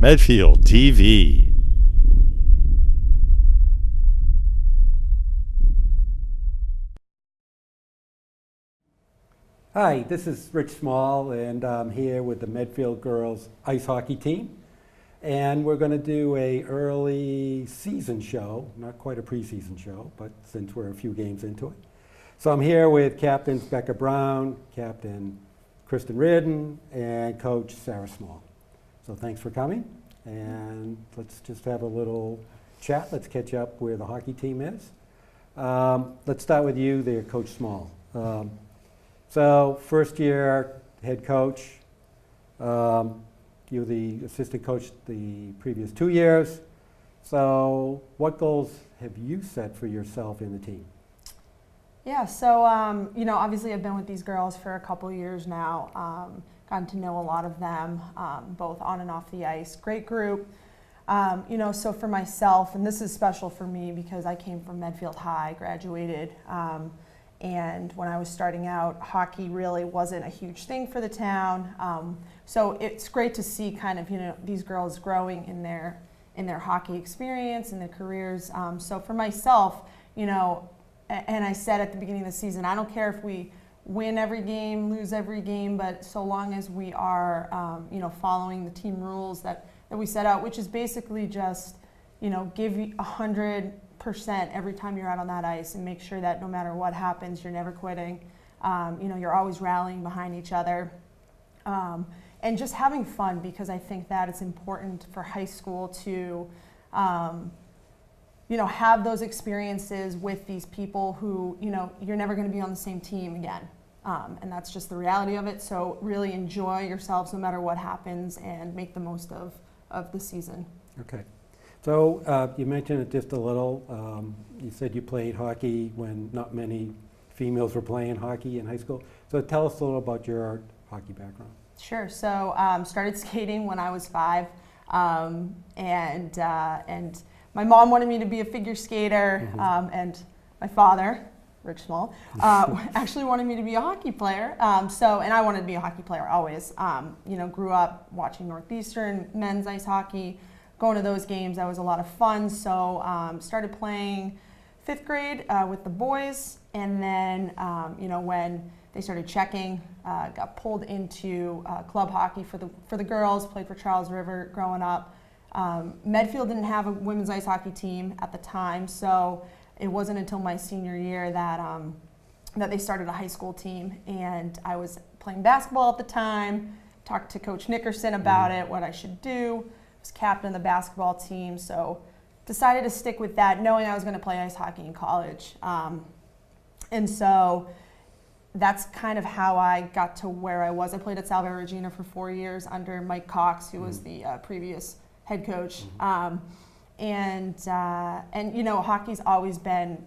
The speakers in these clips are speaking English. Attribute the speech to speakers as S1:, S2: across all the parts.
S1: Medfield TV.
S2: Hi, this is Rich Small, and I'm here with the Medfield girls ice hockey team. And we're going to do a early season show, not quite a preseason show, but since we're a few games into it. So I'm here with Captains Becca Brown, Captain Kristen Reardon, and Coach Sarah Small. So thanks for coming, and let's just have a little chat. Let's catch up where the hockey team is. Let's start with you there, Coach Small. So first year head coach, you're the assistant coach the previous 2 years. So what goals have you set for yourself in the team?
S3: Yeah, so obviously I've been with these girls for a couple years now. Gotten to know a lot of them, both on and off the ice. Great group. So for myself, and this is special for me because I came from Medfield High, graduated. And when I was starting out, hockey really wasn't a huge thing for the town. So it's great to see kind of, these girls growing in their hockey experience and their careers. So for myself, and I said at the beginning of the season, I don't care if we win every game, lose every game, but so long as we are, following the team rules that we set out, which is basically just, give 100% every time you're out on that ice and make sure that no matter what happens, you're never quitting. You're always rallying behind each other. And just having fun, because I think that it's important for high school to, have those experiences with these people who, you're never going to be on the same team again. And that's just the reality of it. So really enjoy yourselves no matter what happens and make the most of the season.
S2: Okay. So you mentioned it just a little. You said you played hockey when not many females were playing hockey in high school. So tell us a little about your hockey background.
S3: Sure. So started skating when I was 5, and my mom wanted me to be a figure skater, and my father, Rich Small, actually wanted me to be a hockey player. And I wanted to be a hockey player always. Grew up watching Northeastern men's ice hockey, going to those games. That was a lot of fun. So started playing 5th grade with the boys, and then when they started checking, got pulled into club hockey for the girls. Played for Charles River growing up. Medfield didn't have a women's ice hockey team at the time, so it wasn't until my senior year that they started a high school team, and I was playing basketball at the time. Talked to Coach Nickerson about it, what I should do. Was captain of the basketball team, so decided to stick with that, knowing I was going to play ice hockey in college. And so that's kind of how I got to where I was. I played at Salve Regina for 4 years under Mike Cox, who was the previous head coach. And hockey's always been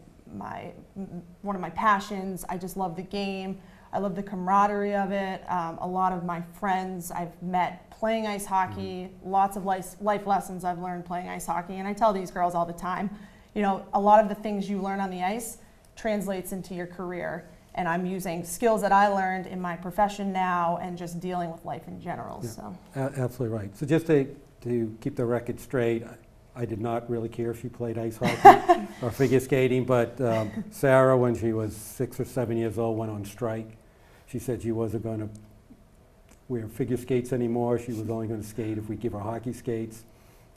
S3: one of my passions. I just love the game. I love the camaraderie of it. A lot of my friends I've met playing ice hockey, lots of life lessons I've learned playing ice hockey. And I tell these girls all the time, a lot of the things you learn on the ice translates into your career. And I'm using skills that I learned in my profession now and just dealing with life in general.
S2: Yeah,
S3: So
S2: absolutely right. So just to keep the record straight, I did not really care if she played ice hockey or figure skating, but Sarah, when she was 6 or 7 years old, went on strike. She said she wasn't going to wear figure skates anymore. She was only going to skate if we give her hockey skates.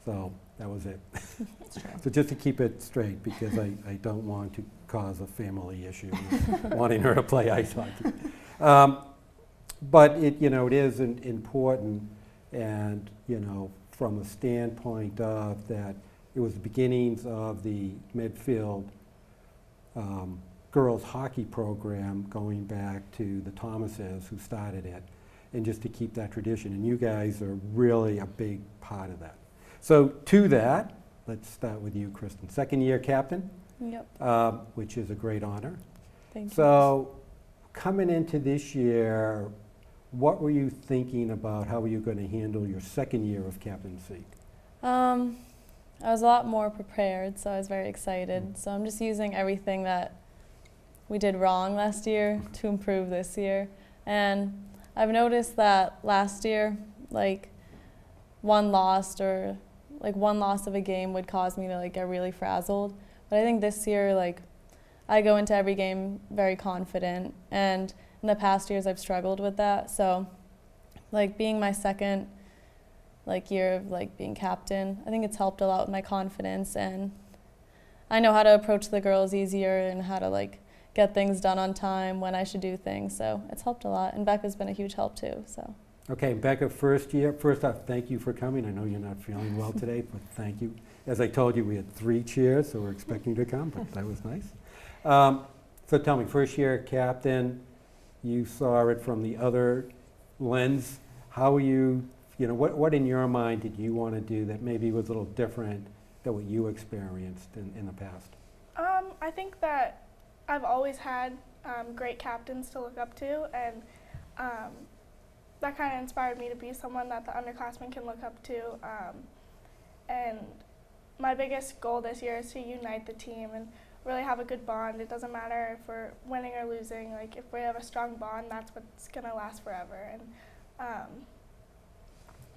S2: So that was it.
S3: that's true.
S2: So just to keep it straight, because I don't want to cause a family issue with wanting her to play ice hockey. But it is important, and from a standpoint of that, it was the beginnings of the Medfield girls hockey program going back to the Thomases who started it, and just to keep that tradition. And you guys are really a big part of that. So to that, let's start with you, Kristen. 2nd year captain, which is a great honor.
S4: Thank you.
S2: So coming into this year, what were you thinking about how were you going to handle your 2nd year of captaincy?
S4: I was a lot more prepared, so I was very excited. So I'm just using everything that we did wrong last year to improve this year. And I've noticed that last year, one loss or like one loss of a game would cause me to like get really frazzled. But I think this year, like, I go into every game very confident, and in the past years I've struggled with that. So like being my second like year of like being captain, I think it's helped a lot with my confidence, and I know how to approach the girls easier and how to like get things done on time when I should do things. So it's helped a lot, and Becca's been a huge help too. So.
S2: Okay, Becca, first off, thank you for coming. I know you're not feeling well today, but thank you. As I told you, we had 3 cheers, so we're expecting you to come, but that was nice. So tell me, first year captain, you saw it from the other lens. How are you, what in your mind did you want to do that maybe was a little different than what you experienced in the past?
S5: I think that I've always had great captains to look up to, and that kind of inspired me to be someone that the underclassmen can look up to. And my biggest goal this year is to unite the team and really have a good bond. It doesn't matter if we're winning or losing. Like, if we have a strong bond, that's what's going to last forever. And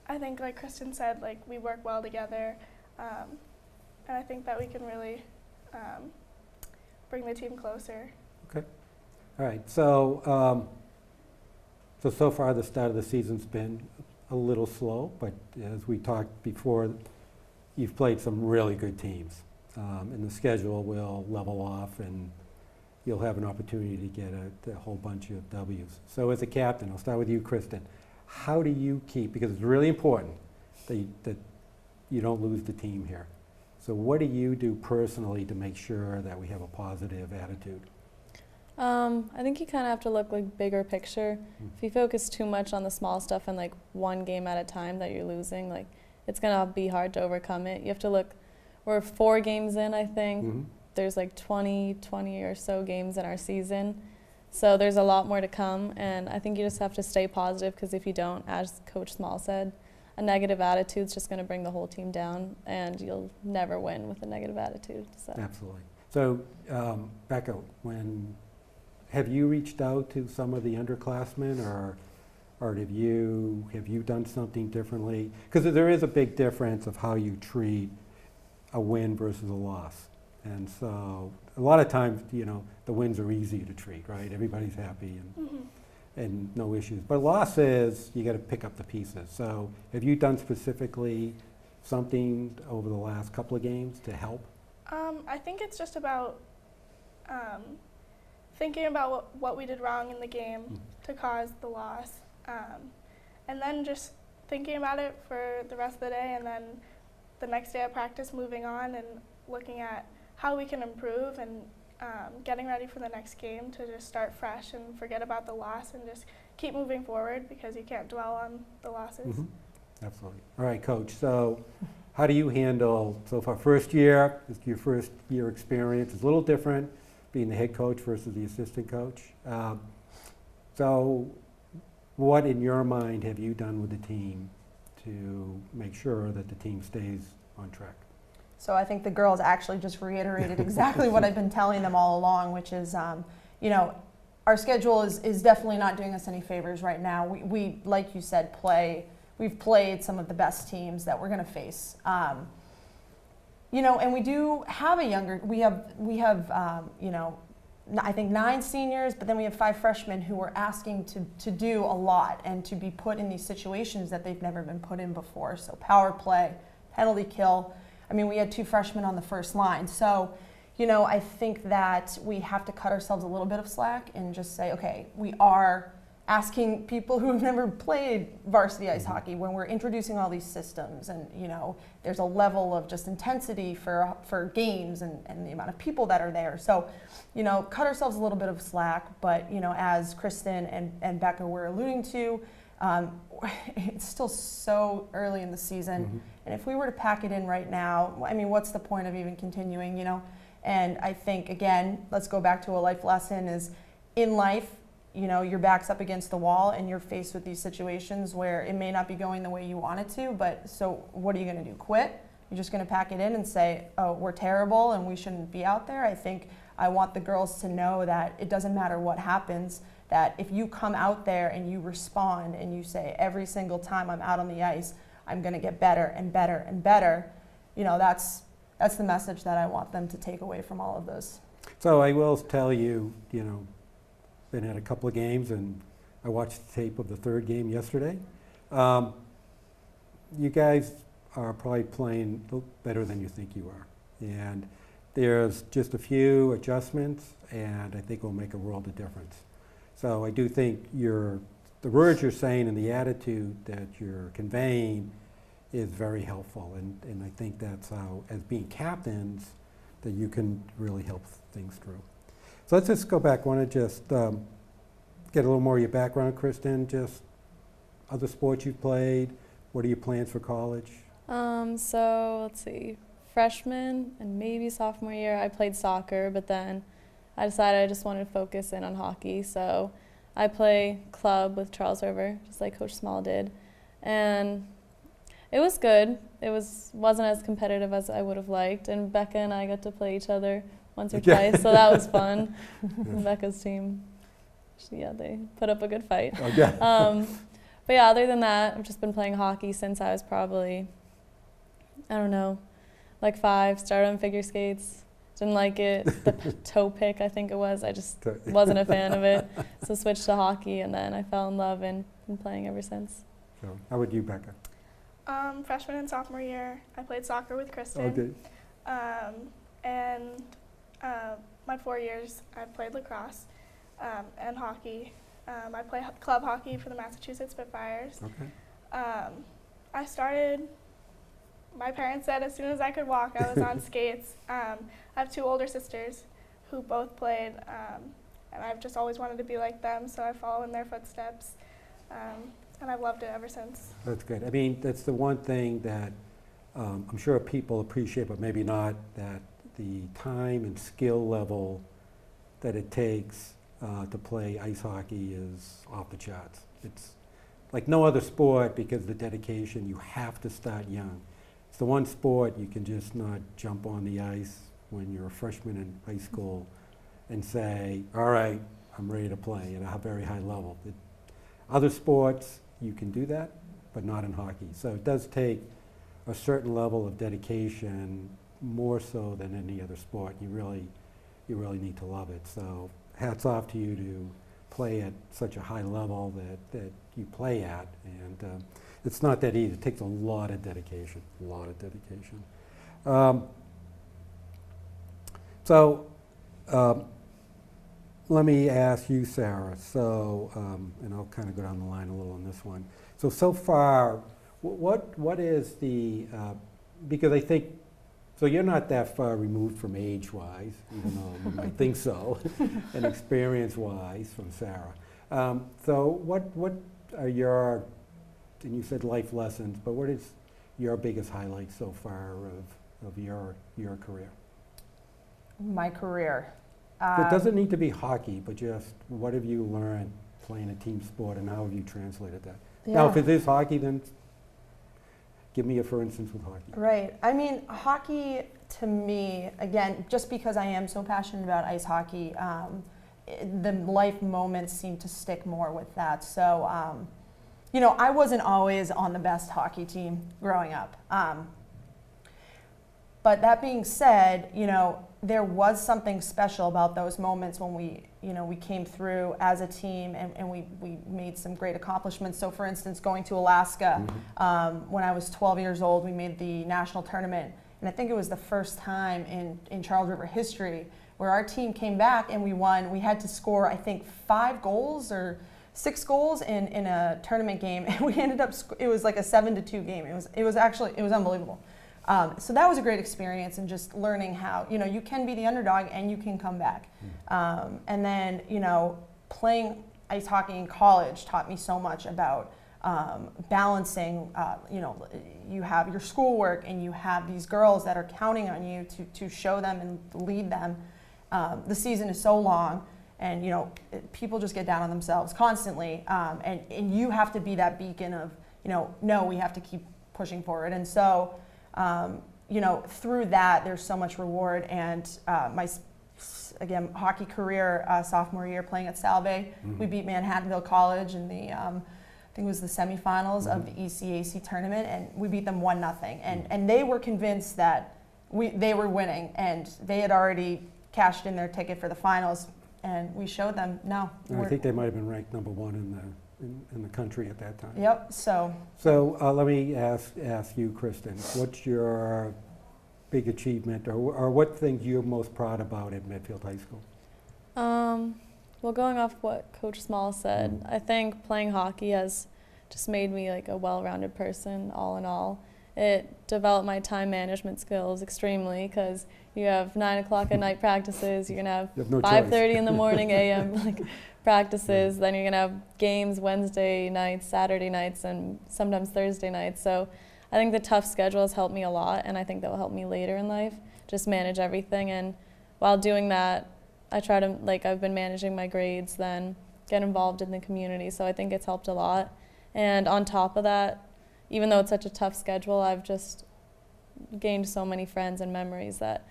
S5: I think, like Kristen said, like, we work well together. And I think that we can really bring the team closer.
S2: Okay. All right. So, so far the start of the season's been a little slow, but as we talked before, you've played some really good teams. And the schedule will level off, and you'll have an opportunity to get a whole bunch of W's. So as a captain, I'll start with you, Kristen. How do you keep, because it's really important that you don't lose the team here. So what do you do personally to make sure that we have a positive attitude?
S4: I think you kind of have to look like bigger picture. If you focus too much on the small stuff and like one game at a time that you're losing, like it's gonna be hard to overcome it. You have to look, we're 4 games in, I think. There's like 20 or so games in our season. So there's a lot more to come, and I think you just have to stay positive, because if you don't, as Coach Small said, a negative attitude is just going to bring the whole team down, and you'll never win with a negative attitude. So.
S2: Absolutely. So, Becca, have you reached out to some of the underclassmen, or have you done something differently? Because there is a big difference of how you treat a win versus a loss. And so a lot of times, the wins are easy to treat, right? Everybody's happy and no issues. But losses, you got to pick up the pieces. So have you done specifically something over the last couple of games to help?
S5: I think it's just about thinking about what we did wrong in the game to cause the loss, and then just thinking about it for the rest of the day, and then the next day at practice moving on and looking at how we can improve, and getting ready for the next game to just start fresh and forget about the loss and just keep moving forward, because you can't dwell on the losses.
S2: Absolutely. All right, Coach. So how do you handle, so far, first year, it's your first year experience. It's a little different being the head coach versus the assistant coach. So what, in your mind, have you done with the team to make sure that the team stays on track?
S3: So I think the girls actually just reiterated exactly what I've been telling them all along, which is, our schedule is definitely not doing us any favors right now. We like you said, we've played some of the best teams that we're going to face. And we do have we have I think 9 seniors, but then we have 5 freshmen who are asking to do a lot and to be put in these situations that they've never been put in before. So power play, penalty kill. I mean, we had 2 freshmen on the first line. So, I think that we have to cut ourselves a little bit of slack and just say, okay, we are asking people who have never played varsity ice hockey when we're introducing all these systems, and, there's a level of just intensity for games and the amount of people that are there. So, cut ourselves a little bit of slack, but, as Kristen and Becca were alluding to, it's still so early in the season, and if we were to pack it in right now, I mean, what's the point of even continuing, And I think, again, let's go back to a life lesson, is in life, your back's up against the wall and you're faced with these situations where it may not be going the way you want it to, but so what are you going to do, quit? You're just going to pack it in and say, oh, we're terrible and we shouldn't be out there? I think I want the girls to know that it doesn't matter what happens, that if you come out there and you respond and you say, every single time I'm out on the ice, I'm going to get better and better and better. You know, that's the message that I want them to take away from all of this.
S2: So I will tell you, you know, been at a couple of games, and I watched the tape of the third game yesterday. You guys are probably playing better than you think you are. And there's just a few adjustments, and I think it will make a world of difference. So I do think the words you're saying and the attitude that you're conveying is very helpful. And I think that's how, as being captains, that you can really help things through. So let's just go back. I want to just get a little more of your background, Kristen, just other sports you've played. What are your plans for college?
S4: So let's see, freshman and maybe sophomore year, I played soccer, but then I decided I just wanted to focus in on hockey. So I play club with Charles River, just like Coach Small did. And it was good. It wasn't as competitive as I would have liked. And Becca and I got to play each other once or twice, so that was fun. And Becca's team, yeah, they put up a good fight.
S2: Okay.
S4: But yeah, other than that, I've just been playing hockey since I was probably, I don't know, like 5. Started on figure skates. Didn't like it. The toe pick, I think it was. I just wasn't a fan of it. So switched to hockey, and then I fell in love and been playing ever since.
S2: So how about you, Becca?
S5: Freshman and sophomore year, I played soccer with Kristen.
S2: Okay.
S5: And my 4 years, I played lacrosse and hockey. I play club hockey for the Massachusetts Spitfires.
S2: Okay.
S5: My parents said as soon as I could walk, I was on skates. I have 2 older sisters who both played, and I've just always wanted to be like them, so I follow in their footsteps, and I've loved it ever since.
S2: That's good. I mean, that's the one thing that I'm sure people appreciate, but maybe not, that the time and skill level that it takes to play ice hockey is off the charts. It's like no other sport, because the dedication, you have to start young. It's the one sport you can just not jump on the ice when you're a freshman in high school and say, all right, I'm ready to play at a very high level. Other sports, you can do that, but not in hockey. So it does take a certain level of dedication, more so than any other sport. You really need to love it. So hats off to you to play at such a high level that you play at. And it's not that easy. It takes a lot of dedication, let me ask you, Sarah. So, and I'll kind of go down the line a little on this one. So far, what is the, because I think, so you're not that far removed from age-wise, even though you might think so, and experience-wise from Sarah. So what are your, and you said life lessons, but what is your biggest highlight so far of your career?
S3: My career.
S2: It doesn't need to be hockey, but just what have you learned playing a team sport, and how have you translated that?
S3: Yeah.
S2: Now, if it is hockey, then give me a for instance with hockey.
S3: Right. I mean, hockey to me, again, just because I am so passionate about ice hockey, the life moments seem to stick more with that. So, you know, I wasn't always on the best hockey team growing up. But that being said, you know, there was something special about those moments when we came through as a team, and we made some great accomplishments. So for instance, going to Alaska, when I was 12 years old, we made the national tournament. And I think it was the first time in Charles River history where our team came back and we won. We had to score, I think, 5 goals or 6 goals in a tournament game. And we ended up, it was like a 7-2 game. It was unbelievable. So that was a great experience, and just learning how, you know, you can be the underdog and you can come back. And then, you know, playing ice hockey in college taught me so much about balancing, you know, you have your schoolwork and you have these girls that are counting on you to show them and lead them. The season is so long, and, you know, people just get down on themselves constantly. And you have to be that beacon of, you know, no, we have to keep pushing forward. And so, you know, through that, there's so much reward. And my, again, hockey career, sophomore year playing at Salve, we beat Manhattanville College in the think it was the semifinals of the ECAC tournament, and we beat them 1-0. And they were convinced that they were winning, and they had already cashed in their ticket for the finals, and we showed them, no.
S2: And I think they might have been ranked number 1 in the country at that time.
S3: Yep, so.
S2: So let me ask you, Kristen, what's your big achievement, or what things you're most proud about at Medfield High School?
S4: Well, going off what Coach Small said, I think playing hockey has just made me like a well-rounded person, all in all. It developed my time management skills extremely, because you have 9 o'clock at night practices, you're gonna have
S2: no
S4: 5:30 in the morning a.m. like practices, then you're gonna have games Wednesday nights, Saturday nights, and sometimes Thursday nights. So I think the tough schedule has helped me a lot, and I think that will help me later in life, just manage everything. And while doing that, I try to, I've been managing my grades, then get involved in the community, so I think it's helped a lot. And on top of that, even though it's such a tough schedule, I've just gained so many friends and memories that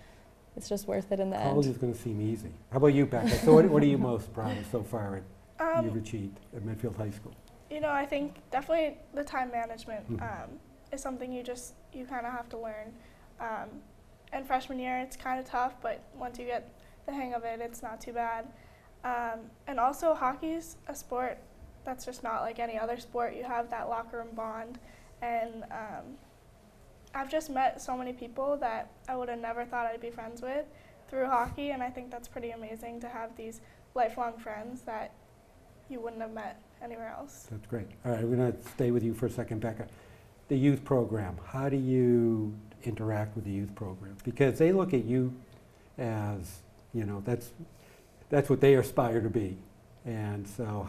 S4: it's just worth it in the
S2: College
S4: end.
S2: is going to seem easy. How about you, Becca? So what are you most proud of so far you've achieved at Medfield High School?
S5: I think definitely the time management is something you kind of have to learn. And freshman year, it's kind of tough, but once you get the hang of it, it's not too bad. And also, hockey's a sport that's just not like any other sport. You have that locker room bond, and I've just met so many people that I would have never thought I'd be friends with through hockey, and I think that's pretty amazing to have these lifelong friends that you wouldn't have met anywhere else.
S2: That's great. All right, we're going to stay with you for a second, Becca. The youth program, how do you interact with the youth program? Because they look at you as, that's what they aspire to be. And so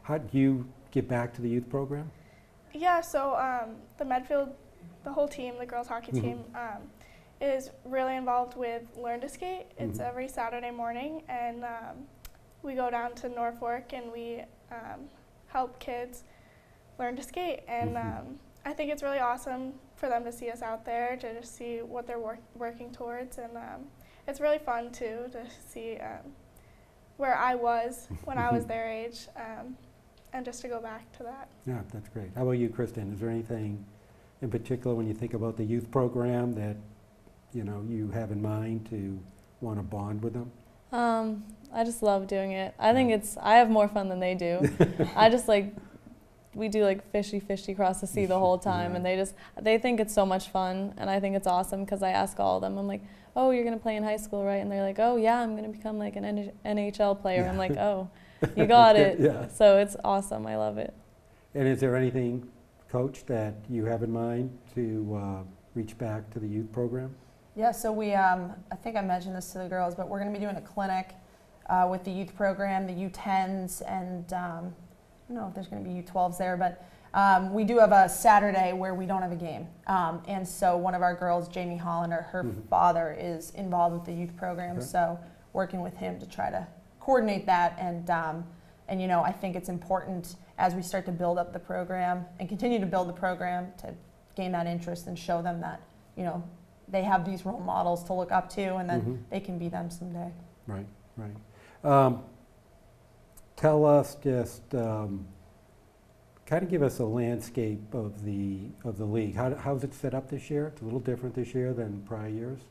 S2: how do you get back to the youth program?
S5: Yeah, so the Medfield, the whole team, the girls hockey team, is really involved with Learn to Skate. It's every Saturday morning, and we go down to Norfolk and we help kids learn to skate. And I think it's really awesome for them to see us out there, to just see what they're working towards. And it's really fun, too, to see where I was when I was their age, and just to go back to that.
S2: Yeah, that's great. How about you, Kristen? Is there anything in particular when you think about the youth program that you have in mind to want to bond with them?
S4: I just love doing it. I think I have more fun than they do. I just we do fishy across the sea the whole time, and they think it's so much fun, and I think it's awesome because I ask all of them, I'm like, oh, you're gonna play in high school, right? And they're like, oh yeah, I'm gonna become like an NHL player. I'm like, oh, you got it.
S2: Yeah.
S4: So it's awesome. I love it.
S2: And is there anything, Coach, that you have in mind to reach back to the youth program?
S3: Yeah, so we, I think I mentioned this to the girls, but we're going to be doing a clinic with the youth program, the U10s, and I don't know if there's going to be U12s there, but we do have a Saturday where we don't have a game. And so one of our girls, Jamie Hollander, her father is involved with the youth program, so working with him to try to coordinate that. And I think it's important as we start to build up the program and continue to build the program to gain that interest and show them that, they have these role models to look up to, and then they can be them someday.
S2: Right. Tell us just, kind of give us a landscape of the league. How's it set up this year? It's a little different this year than prior years.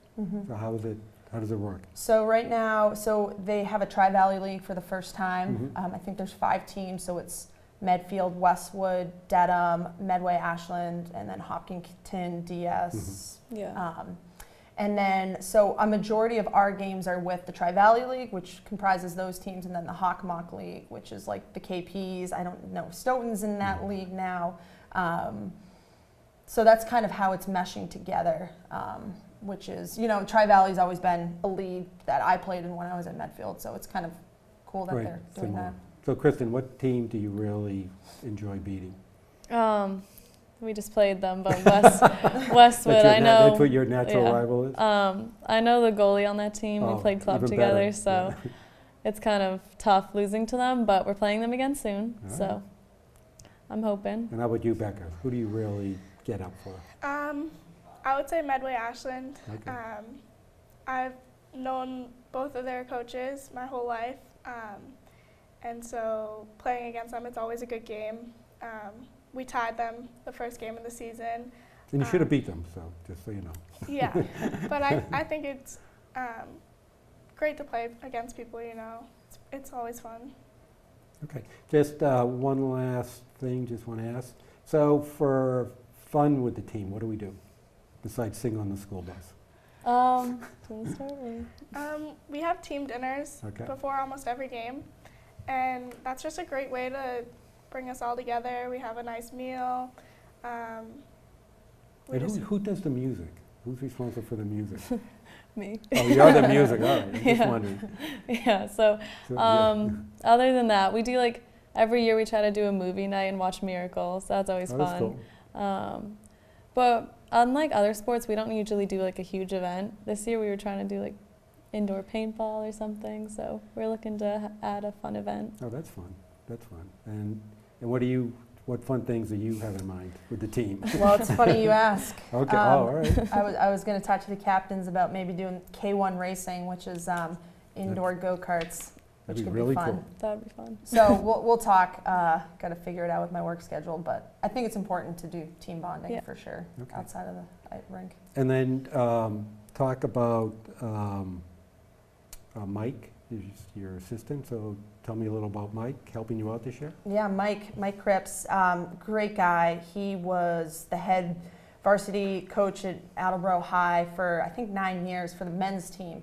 S2: So how does it work?
S3: So right now, they have a Tri-Valley League for the first time. I think there's 5 teams, so it's Medfield, Westwood, Dedham, Medway, Ashland, and then Hopkinton, DS. And then, so a majority of our games are with the Tri-Valley League, which comprises those teams, and then the Hockomock League, which is like the KPs. I don't know, Stoughton's in that league now. So that's kind of how it's meshing together, which is, Tri-Valley's always been a league that I played in when I was at Medfield, so it's kind of cool that they're doing that.
S2: So, Kristen, what team do you really enjoy beating?
S4: We just played them, but Westwood, I know.
S2: That's what your natural rival is?
S4: I know the goalie on that team. We played club together,
S2: better.
S4: so it's kind of tough losing to them, but we're playing them again soon, so I'm hoping.
S2: And how about you, Becca? Who do you really get up for?
S5: I would say Medway Ashland.
S2: Okay.
S5: I've known both of their coaches my whole life, and so playing against them, it's always a good game. we tied them the first game of the season.
S2: And you should have beat them, so just so you know.
S5: Yeah, but I think it's great to play against people, you know. It's always fun.
S2: Okay, just one last thing, just want to ask. So for fun with the team, what do we do besides sing on the school bus?
S4: Do you want to start? Or?
S5: We have team dinners before almost every game, and that's just a great way to bring us all together. We have a nice meal.
S2: And who does the music? Who's responsible for the music?
S4: Me.
S2: Oh, you're the music, all right, I'm just
S4: Yeah.
S2: wondering.
S4: Yeah, so other than that, we do like every year we try to do a movie night and watch Miracles. That's always
S2: Oh,
S4: fun.
S2: that's cool.
S4: But unlike other sports, we don't usually do like a huge event. This year we were trying to do like indoor paintball or something, so we're looking to add a fun event.
S2: Oh, that's fun, that's fun. And what fun things do you have in mind with the team?
S3: Well, it's funny you ask.
S2: Okay, all right.
S3: I was going to talk to the captains about maybe doing K1 racing, which is indoor go-karts, which
S2: That'd be
S3: could
S2: really
S3: be fun.
S2: cool.
S4: That would be fun.
S3: So we'll talk. Got to figure it out with my work schedule, but I think it's important to do team bonding
S4: Yeah.
S3: for sure
S2: Okay.
S3: outside of the rink.
S2: And then talk about Mike, who's your assistant. So tell me a little about Mike helping you out this year.
S3: Yeah, Mike Cripps, great guy. He was the head varsity coach at Attleboro High for I think 9 years for the men's team.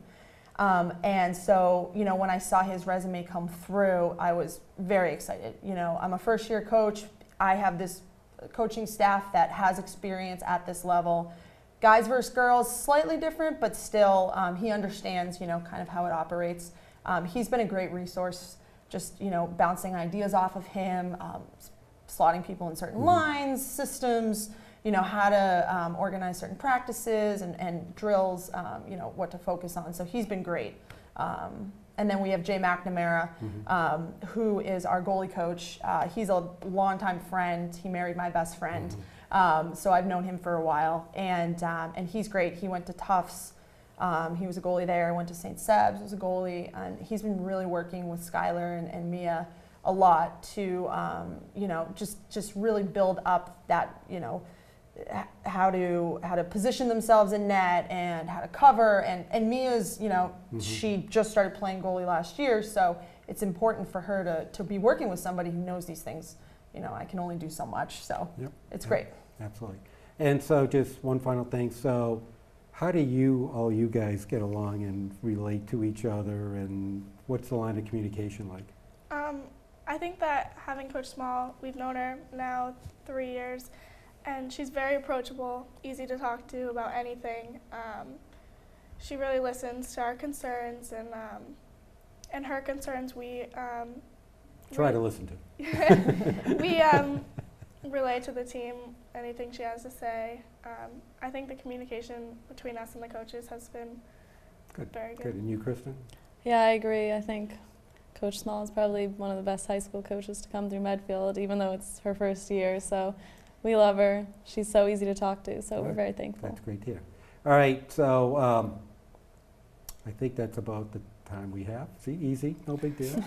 S3: And so, you know, when I saw his resume come through, I was very excited. You know, I'm a first-year coach. I have this coaching staff that has experience at this level. Guys versus girls, slightly different, but still, he understands, you know, kind of how it operates. He's been a great resource, just, you know, bouncing ideas off of him, slotting people in certain lines, systems, you know, how to organize certain practices and drills, you know, what to focus on. So he's been great. And then we have Jay McNamara, who is our goalie coach. He's a longtime friend. He married my best friend. So I've known him for a while. And he's great. He went to Tufts. He was a goalie there. Went to St. Seb's, was a goalie. And he's been really working with Skylar and Mia a lot to, you know, just really build up that, you know, how to position themselves in net and how to cover. And Mia's, you know, she just started playing goalie last year, so it's important for her to be working with somebody who knows these things. You know, I can only do so much, so it's great.
S2: Absolutely. And so just one final thing. So how do all you guys get along and relate to each other, and what's the line of communication like?
S5: I think that having Coach Small, we've known her now 3 years, and she's very approachable, easy to talk to about anything. She really listens to our concerns, and her concerns we
S2: Try to listen to.
S5: we relay to the team anything she has to say. I think the communication between us and the coaches has been very good.
S2: Good. And you, Kristen?
S4: Yeah, I agree. I think Coach Small is probably one of the best high school coaches to come through Medfield, even though it's her first year. So we love her. She's so easy to talk to, so we're very thankful.
S2: That's great to hear. All right, so I think that's about the time we have. See, easy, no big deal.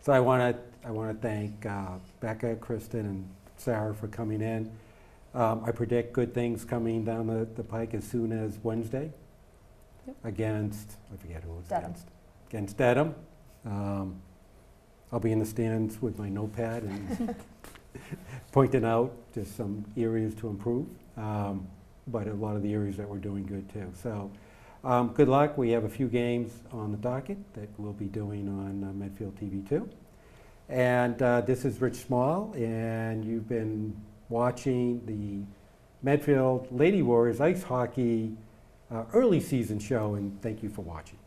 S2: So I want to thank Becca, Kristen, and Sarah for coming in. I predict good things coming down the pike as soon as Wednesday against, I forget who it was
S3: Dedham.
S2: against Dedham. I'll be in the stands with my notepad and pointing out just some areas to improve, but a lot of the areas that we're doing good too. So good luck. We have a few games on the docket that we'll be doing on Medfield TV 2. And this is Rich Small, and you've been watching the Medfield Lady Warriors Ice Hockey early season show, and thank you for watching.